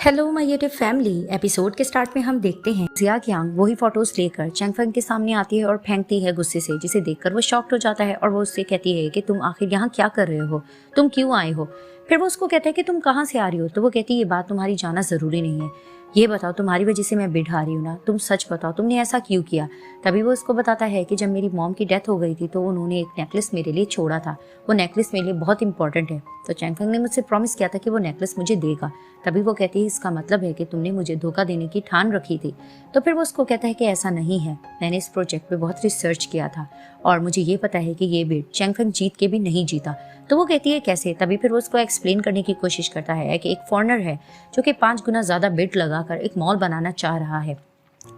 Hello my YouTube family. Episode के start में हम देखते हैं जिया क्यांग वही फोटोज लेकर चैंगफेंग के सामने आती है और फेंकती है गुस्से से, जिसे देखकर वो शॉक्ड हो जाता है और वो उससे कहती है कि तुम आखिर यहाँ क्या कर रहे हो, तुम क्यों आए हो। फिर वो उसको कहता है कि तुम कहाँ से आ रही हो, तो वो कहती है ये बात तुम्हारी जाना जरूरी नहीं है, ये बताओ तुम्हारी वजह से मैं बेड आ रही हूँ ना, तुम सच बताओ तुमने ऐसा क्यों किया। तभी वो उसको बताता है कि जब मेरी मॉम की डेथ हो गई थी तो उन्होंने एक नेकलेस मेरे लिए छोड़ा था, वो नेकलेस मेरे लिए बहुत इंपॉर्टेंट है, तो चैंगफेंग ने मुझसे प्रॉमिस किया था कि वो नेकलेस मुझे देगा। तभी वो कहती है इसका मतलब है कि तुमने मुझे धोखा देने की ठान रखी थी। तो फिर वो उसको कहता है कि ऐसा नहीं है, मैंने इस प्रोजेक्ट पे बहुत रिसर्च किया था और मुझे ये पता है कि ये बेड चैंगफेंग जीत के भी नहीं जीता। तो वो कहती है कैसे। तभी फिर वो उसको एक्सप्लेन करने की कोशिश करता है कि एक फॉरेनर है जो कि 5 गुना ज्यादा बिड लगाकर एक मॉल बनाना चाह रहा है,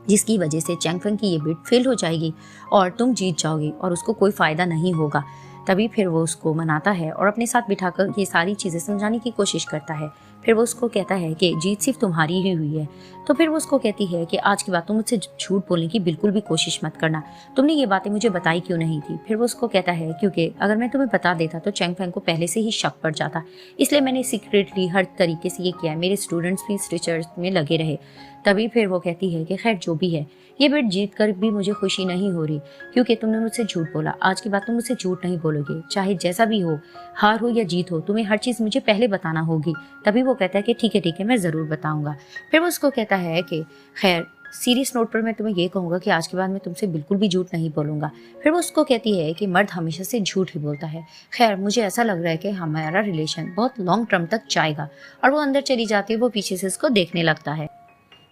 जिसकी वजह से चैंगफेंग की ये बिड फेल हो जाएगी और तुम जीत जाओगी और उसको कोई फायदा नहीं होगा। तभी फिर वो उसको मनाता है और अपने साथ बिठाकर ये सारी चीज़ें समझाने की कोशिश करता है। फिर वो उसको कहता है कि जीत सिर्फ तुम्हारी ही हुई है। तो फिर वो उसको कहती है कि आज की बात तुम मुझसे झूठ बोलने की बिल्कुल भी कोशिश मत करना, तुमने ये बातें मुझे बताई क्यों नहीं थी। फिर वो उसको कहता है क्योंकि अगर मैं तुम्हें बता देता तो चैंगफेंग को पहले से ही शक पड़ जाता, इसलिए मैंने सीक्रेटली हर तरीके से ये किया, मेरे स्टूडेंट्स भी इस रिसर्च में लगे रहे। तभी फिर वो कहती है कि खैर जो भी है, ये बेट जीत कर भी मुझे खुशी नहीं हो रही, क्योंकि तुमने मुझसे झूठ बोला। आज की बात तुम मुझसे झूठ नहीं बोलोगे, चाहे जैसा भी हो, हार हो या जीत हो, तुम्हें हर चीज़ मुझे पहले बताना होगी। तभी वो कहता है कि ठीक है मैं ज़रूर बताऊंगा। फिर वो उसको कहता है कि खैर सीरियस नोट पर मैं तुम्हें ये कहूँगा कि आज के बाद मैं तुमसे बिल्कुल भी झूठ नहीं बोलूँगा। फिर वो उसको कहती है कि मर्द हमेशा से झूठ ही बोलता है। खैर मुझे ऐसा लग रहा है कि हमारा रिलेशन बहुत लॉन्ग टर्म तक जाएगा। और वो अंदर चली जाती है, वो पीछे से उसको देखने लगता है।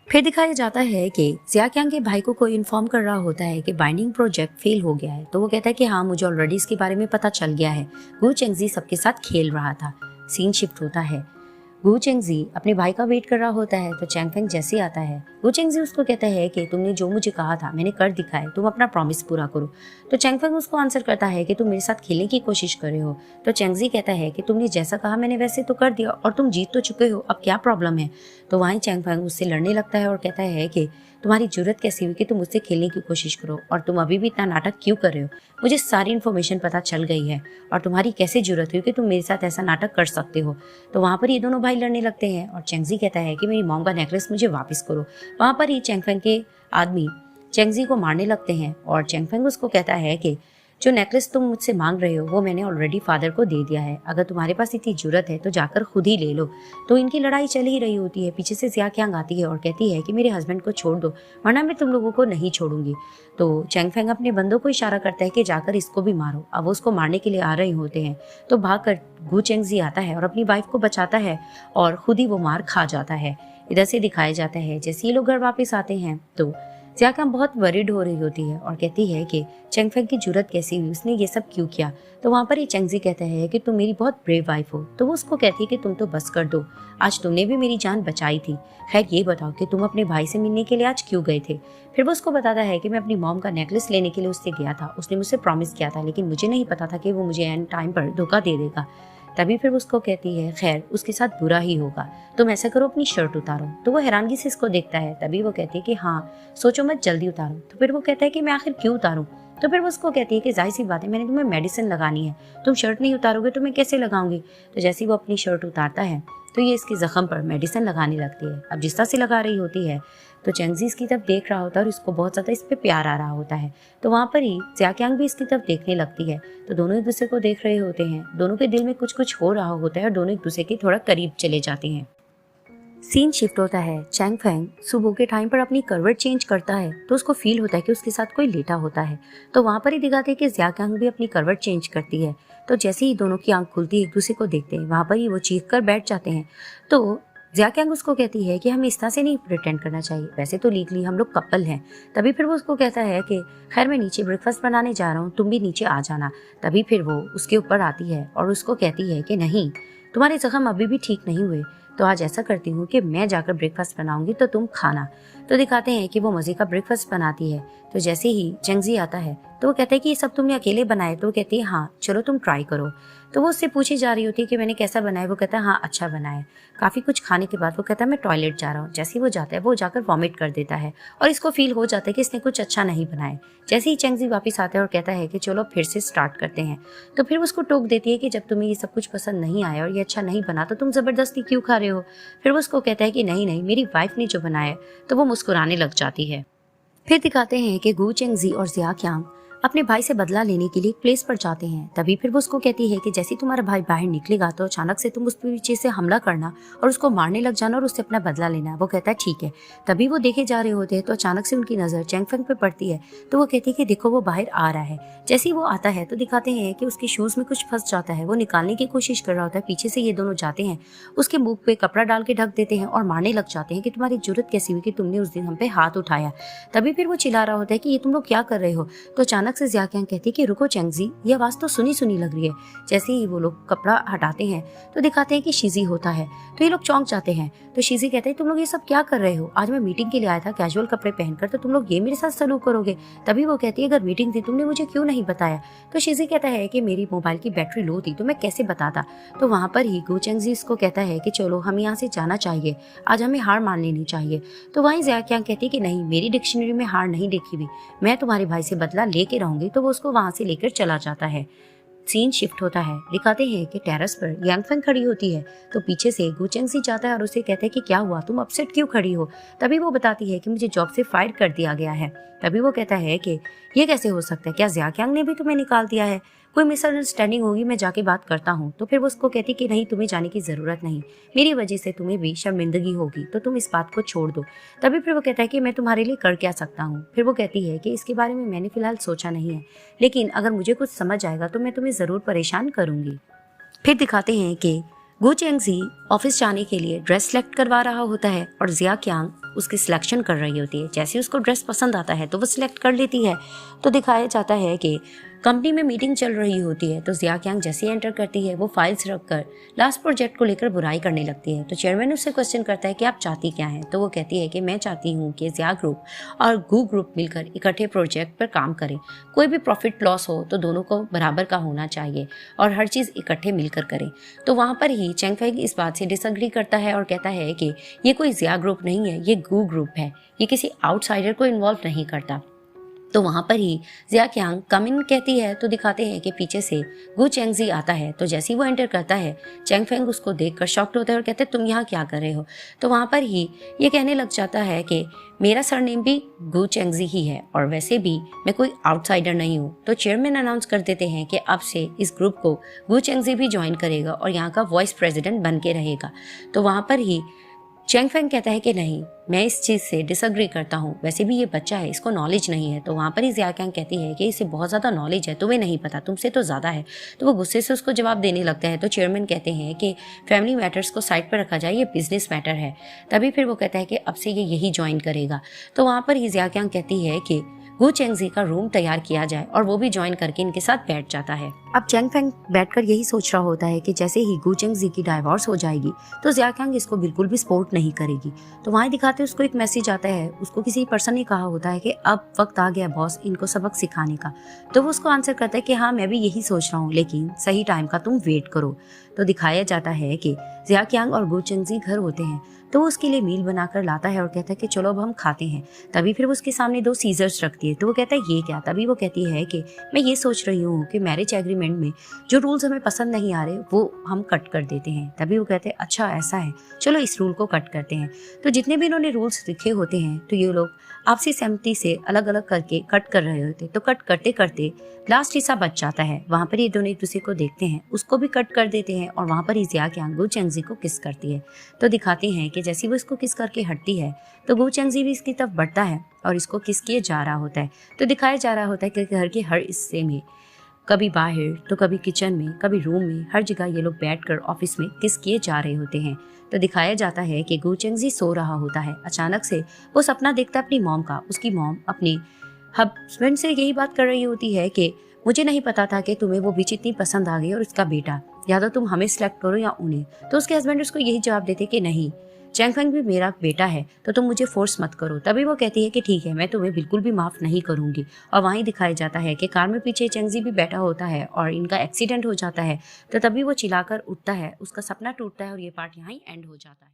फिर दिखाया जाता है कि जिया क्यांग के भाई को कोई इन्फॉर्म कर रहा होता है कि बाइंडिंग प्रोजेक्ट फेल हो गया है। तो वो कहता है कि हाँ मुझे ऑलरेडी इसके बारे में पता चल गया है, गु चेंगजी सबके साथ खेल रहा था। सीन शिफ्ट होता है, गु चेंगजी अपने भाई का वेट कर रहा होता है। तो चैंगफेंग जैसे आता है, गु चेंगजी उसको कहता है कि तुमने जो मुझे कहा था मैंने कर दिखाया, तुम अपना प्रॉमिस पूरा करो। तो चैंगफेंग उसको आंसर करता है कि तुम मेरे साथ खेलने की कोशिश कर रहे हो। तो चैंगजी कहता है कि तुमने जैसा कहा मैंने वैसे तो कर दिया और तुम जीत तो चुके हो, अब क्या प्रॉब्लम है। तो वहीं चैंगफेंग उससे लड़ने लगता है और कहता है कि तुम्हारी जरूरत कैसी हुई कि तुम मुझसे खेलने की कोशिश करो और तुम अभी भी इतना नाटक क्यों कर रहे हो, मुझे सारी इन्फॉर्मेशन पता चल गई है और तुम्हारी कैसे जरूरत हुई कि तुम मेरे साथ ऐसा नाटक कर सकते हो। तो वहाँ पर ये दोनों भाई लड़ने लगते हैं और चेंगजी कहता है कि मेरी मॉम का नेकलेस मुझे वापस करो। वहाँ पर ही चैंगफेंग के आदमी चेंगजी को मारने लगते हैं और चैंगफेंग उसको कहता है कि जो नेकलेस तुम मुझसे मांग रहे हो वो मैंने ऑलरेडी फादर को दे दिया है, अगर तुम्हारे पास इतनी जरूरत है तो जाकर खुद ही ले लो। तो इनकी लड़ाई चल ही रही होती है, पीछे से जिया क्यांग आती है और कहती है कि मेरे हस्बैंड को छोड़ दो वरना मैं तुम लोगों को नहीं छोड़ूंगी। तो चैंगफेंग अपने बंदों को इशारा करता है कि जाकर इसको भी मारो। अब वो उसको मारने के लिए आ रहे होते हैं तो भागकर गु चेंगजी आता है और अपनी वाइफ को बचाता है और खुद ही वो मार खा जाता है। इधर से दिखाया जाता है जैसे ये लोग घर वापस आते हैं तो जिया क्यांग बहुत वरीड हो रही होती है और कहती है कि चैंगफेंग की जरूरत कैसी हुई, उसने ये सब क्यों किया। तो वहाँ पर ही चेंगजी कहता है कि तुम मेरी बहुत ब्रेव वाइफ हो। तो वो उसको कहती है कि तुम तो बस कर दो, आज तुमने भी मेरी जान बचाई थी। खैर ये बताओ कि तुम अपने भाई से मिलने के लिए आज क्यों गए थे। फिर वो उसको बताता है कि मैं अपनी मॉम का नेकलेस लेने के लिए उससे गया था, उसने मुझसे प्रॉमिस किया था लेकिन मुझे नहीं पता था कि वो मुझे एंड टाइम पर धोखा दे देगा। तभी फिर उसको कहती है खैर उसके साथ बुरा ही होगा, तुम ऐसा करो अपनी शर्ट उतारो। तो वो हैरानगी से इसको देखता है। तभी वो कहती है कि हाँ सोचो मत जल्दी उतारो। तो फिर वो कहता है कि मैं आखिर क्यों उतारूं। तो फिर वो उसको कहती है कि जाहिर सी बात है मैंने तुम्हें मेडिसिन लगानी है, तुम शर्ट नहीं उतारोगे तो मैं कैसे लगाऊंगी। तो जैसे ही वो अपनी शर्ट उतारता है तो ये इसके जख्म पर मेडिसिन लगाने लगती है। अब जिस तरह से लगा रही होती है तो चेंगजी इसकी तरफ देख रहा होता है और इसको बहुत ज़्यादा इस पर प्यार आ रहा होता है। तो वहाँ पर ही जिया क्यांग भी इसकी तरफ देखने लगती है। तो दोनों एक दूसरे को देख रहे होते हैं, दोनों के दिल में कुछ कुछ हो रहा होता है और दोनों एक दूसरे के थोड़ा करीब चले जाते हैं। सीन शिफ्ट होता है, चैंगफेंग सुबह के टाइम पर अपनी करवट चेंज करता है तो उसको फील होता है कि उसके साथ कोई लेटा होता है। तो वहाँ पर ही दिखाते हैं कि जिया क्यांग भी अपनी करवट चेंज करती है। तो जैसे ही दोनों की आंख खुलती है एक दूसरे को देखते हैं, वहाँ पर ही वो चीख कर बैठ जाते हैं। तो जिया क्यांग उसको कहती है कि हमें इस तरह से नहीं प्रिटेंड करना चाहिए, वैसे तो लीगली हम लोग कपल हैं। तभी फिर वो उसको कहता है कि खैर मैं नीचे ब्रेकफास्ट बनाने जा रहा हूँ, तुम भी नीचे आ जाना। तभी फिर वो उसके ऊपर आती है और उसको कहती है कि नहीं तुम्हारे जख्म अभी भी ठीक नहीं हुए, तो आज ऐसा करती हूँ कि मैं जाकर ब्रेकफास्ट बनाऊंगी तो तुम खाना। तो दिखाते हैं कि वो मज़े का ब्रेकफास्ट बनाती है। तो जैसे ही चेंगजी आता है तो वो कहता है कि ये सब तुमने अकेले बनाए? तो वो कहती है हाँ, चलो तुम ट्राई करो। तो वो उससे पूछी जा रही होती है कि मैंने कैसा बनाया। वो कहता है हाँ, अच्छा बना है। काफ़ी कुछ खाने के बाद वो कहता है मैं टॉयलेट जा रहा हूँ। जैसे ही वो जाता है वो जाकर वॉमिट कर देता है और इसको फील हो जाता है कि इसने कुछ अच्छा नहीं बनाया। जैसे ही चेंगजी वापस आता है और कहता है कि चलो फिर से स्टार्ट करते हैं, तो फिर उसको टोक देती है कि जब तुम्हें ये सब कुछ पसंद नहीं आया और ये अच्छा नहीं बना तो तुम ज़बरदस्ती क्यों खा रहे हो। फिर वो उसको कहता है कि नहीं नहीं, मेरी वाइफ ने जो बनाया है। तो वो मुस्कुराने लग जाती है। फिर दिखाते हैं कि गू चेंगजी और जिया क्यांग अपने भाई से बदला लेने के लिए एक प्लेस पर जाते हैं। तभी फिर वो उसको कहती है कि जैसे तुम्हारा भाई बाहर निकलेगा तो अचानक से तुम उस पीछे से हमला करना और उसको मारने लग जाना और उससे अपना बदला लेना। वो कहता है ठीक है। तभी वो देखे जा रहे होते हैं तो अचानक से उनकी नज़र चैंगफेंग पे पड़ती है। तो वो कहती है कि देखो वो बाहर आ रहा है। जैसे ही वो आता है तो दिखाते हैं कि उसके शूज़ में कुछ फंस जाता है। वो निकालने की कोशिश कर रहा होता है। पीछे से ये दोनों जाते हैं, उसके मुंह पे कपड़ा डाल के ढक देते हैं और मारने लग जाते हैं कि तुम्हारी जरूरत कैसी हुई कि तुमने उस दिन हम पे हाथ उठाया। तभी फिर वो चिल्ला रहा होता है कि ये तुम लोग क्या कर रहे हो। तो अचानक से जिया क्यांग कहती है कि रुको चेंगजी, ये आवाज़ तो सुनी सुनी लग रही है। जैसे ही वो लोग कपड़ा हटाते हैं तो दिखाते हैं कि शीजी होता है। तो ये लोग चौंक जाते हैं। तो शीजी कहते हैं तुम लोग ये सब क्या कर रहे हो? आज मैं मीटिंग के लिए आया था कैजुअल कपड़े पहनकर, तो तुम लोग ये मेरे साथ सलूक करोगे? तभी वो कहती है अगर मीटिंग थी तुमने मुझे क्यों नहीं बताया? तो शीजी कहता है कि मेरी मोबाइल की बैटरी लो थी तो मैं कैसे बताता। तो वहाँ पर ही गू चेंगजी इसको कहता है कि चलो हम यहाँ से जाना चाहिए, आज हमें हार मान लेनी चाहिए। तो वहीं जिया क्यांग कहती है कि नहीं, मेरी डिक्शनरी में हार नहीं देखी हुई, मैं तुम्हारे भाई से बदला लेके रहूंगी। तो वो उसको वहां से लेकर चला जाता है। सीन शिफ्ट होता है। दिखाते हैं कि टेरेस पर यांगफेंग खड़ी होती है। तो पीछे से गू चेंगजी जाता है और उसे कहता है कि क्या हुआ, तुम अपसेट क्यों खड़ी हो? तभी वो बताती है कि मुझे जॉब से फायर कर दिया गया है। तभी वो कहता है कि ये कैसे हो सकता है, क्या जिया क्यांग ने भी तुम्हें निकाल दिया है? कोई मिसअंडरस्टैंडिंग होगी, मैं जाके बात करता हूँ। तो फिर वो उसको कहती कि नहीं, तुम्हें जाने की जरूरत नहीं, मेरी वजह से तुम्हें भी शर्मिंदगी होगी, तो तुम इस बात को छोड़ दो। तभी फिर वो कहता है कि मैं तुम्हारे लिए कर क्या सकता हूँ। फिर वो कहती है कि इसके बारे में मैंने फिलहाल सोचा नहीं है, लेकिन अगर मुझे कुछ समझ आएगा तो मैं तुम्हें जरूर परेशान करूंगी। फिर दिखाते हैं कि गू चेंगजी ऑफिस जाने के लिए ड्रेस सेलेक्ट करवा रहा होता है और जिया क्यांग उसकी सिलेक्शन कर रही होती है। जैसे उसको ड्रेस पसंद आता है तो वो सिलेक्ट कर लेती है। तो दिखाया जाता है कि कंपनी में मीटिंग चल रही होती है। तो जिया क्यांग जैसे ही एंटर करती है वो फाइल्स रखकर लास्ट प्रोजेक्ट को लेकर बुराई करने लगती है। तो चेयरमैन उससे क्वेश्चन करता है कि आप चाहती क्या हैं। तो वो कहती है कि मैं चाहती हूँ कि जिया ग्रुप और गू ग्रुप मिलकर इकट्ठे प्रोजेक्ट पर काम करें। कोई भी प्रॉफिट लॉस हो तो दोनों को बराबर का होना चाहिए और हर चीज़ इकट्ठे मिलकर करें। तो वहाँ पर ही चैंगफेंग इस बात से डिसएग्री करता है और कहता है कि ये कोई जिया ग्रुप नहीं है, ये गू ग्रुप है, ये किसी आउटसाइडर को इन्वॉल्व नहीं करता। तो वहाँ पर ही जिया क्यांग कम इन कहती है। तो दिखाते हैं कि पीछे से गू चेंगजी आता है। तो जैसे ही वो एंटर करता है चैंगफेंग उसको देखकर शॉक्ड होता है और कहते हैं तुम यहाँ क्या कर रहे हो। तो वहाँ पर ही ये कहने लग जाता है कि मेरा सरनेम भी गू चेंगजी ही है और वैसे भी मैं कोई आउटसाइडर नहीं हूँ। तो चेयरमैन अनाउंस कर देते हैं कि अब से इस ग्रुप को गू चेंगजी भी ज्वाइन करेगा और यहाँ का वाइस प्रेसिडेंट बन के रहेगा। तो वहाँ पर ही चैंगफेंग कहता है कि नहीं, मैं इस चीज़ से डिसएग्री करता हूँ, वैसे भी ये बच्चा है, इसको नॉलेज नहीं है। तो वहाँ पर ही जिया क्यांग कहती है कि इसे बहुत ज़्यादा नॉलेज है, तुम्हें नहीं पता, तुमसे तो ज़्यादा है। तो वो गुस्से से उसको जवाब देने लगता है। तो चेयरमैन कहते हैं कि फैमिली मैटर्स को साइड पर रखा जाए, ये बिजनेस मैटर है। तभी फिर वो कहता है कि अब से ये यही ज्वाइन करेगा। तो वहाँ पर ही जिया क्यांग कहती है कि गू चेंगजी का रूम तैयार किया जाए और वो भी ज्वाइन करके इनके साथ बैठ जाता है। अब चैंगफेंग बैठकर यही सोच रहा होता है कि जैसे ही गू चेंगजी की डाइवोर्स हो जाएगी तो जिया क्यांग इसको बिल्कुल भी सपोर्ट नहीं करेगी। तो वहाँ दिखाते उसको एक मैसेज आता है। उसको किसी पर्सन ने कहा होता है कि अब वक्त आ गया बॉस इनको सबक सिखाने का। तो वो उसको आंसर करता है कि हाँ, मैं भी यही सोच रहा हूँ, लेकिन सही टाइम का तुम वेट करो। तो दिखाया जाता है कि जिया क्यांग और गू चेंगजी घर होते हैं। तो वो उसके लिए मील बनाकर लाता है और कहता है कि चलो अब हम खाते हैं। तभी फिर वो उसके सामने 2 सीजर्स रखती है। तो वो कहता है ये क्या। तभी वो कहती है कि मैं ये सोच रही हूँ कि मैरिज एग्रीमेंट में जो रूल्स हमें पसंद नहीं आ रहे वो हम कट कर देते हैं। तभी वो कहते हैं अच्छा ऐसा है, चलो इस रूल को कट करते हैं। तो जितने भी इन्होंने रूल्स लिखे होते हैं तो ये लोग आपसी सहमति से अलग अलग करके कट कर रहे होते। तो कट करते करते लास्ट हिस्सा बच जाता है। वहाँ पर ये दोनों एक दूसरे को देखते हैं, उसको भी कट कर देते हैं और वहाँ पर ही जिया क्यांग गू चेंगजी को किस करती है। तो दिखाते हैं कि जैसे वो इसको किस करके हटती है तो गू चेंगजी भी इसकी तरफ बढ़ता है और इसको किस किए जा रहा होता है। तो दिखाया जा रहा होता है कि घर के हर हिस्से में, कभी बाहर तो कभी किचन में, कभी रूम में, हर जगह ये लोग बैठकर ऑफिस में किस किए जा रहे होते हैं। तो दिखाया जाता है कि गू चेंगजी सो रहा होता है। अचानक से वो सपना देखता है अपनी मॉम का। उसकी मॉम अपने हस्बैंड से यही बात कर रही होती है कि मुझे नहीं पता था कि तुम्हें वो बीच इतनी पसंद आ गई और उसका बेटा, या तो तुम हमें सिलेक्ट करो या उन्हें। तो उसके हस्बैंड उसको यही जवाब देते कि नहीं, चैंगफेंग भी मेरा बेटा है, तो तुम मुझे फोर्स मत करो। तभी वो कहती है कि ठीक है, मैं तुम्हें बिल्कुल भी माफ नहीं करूंगी। और वहीं दिखाया जाता है कि कार में पीछे चेंगजी भी बैठा होता है और इनका एक्सीडेंट हो जाता है। तो तभी वो चिल्लाकर उठता है, उसका सपना टूटता है और ये पार्ट यहाँ ही एंड हो जाता है।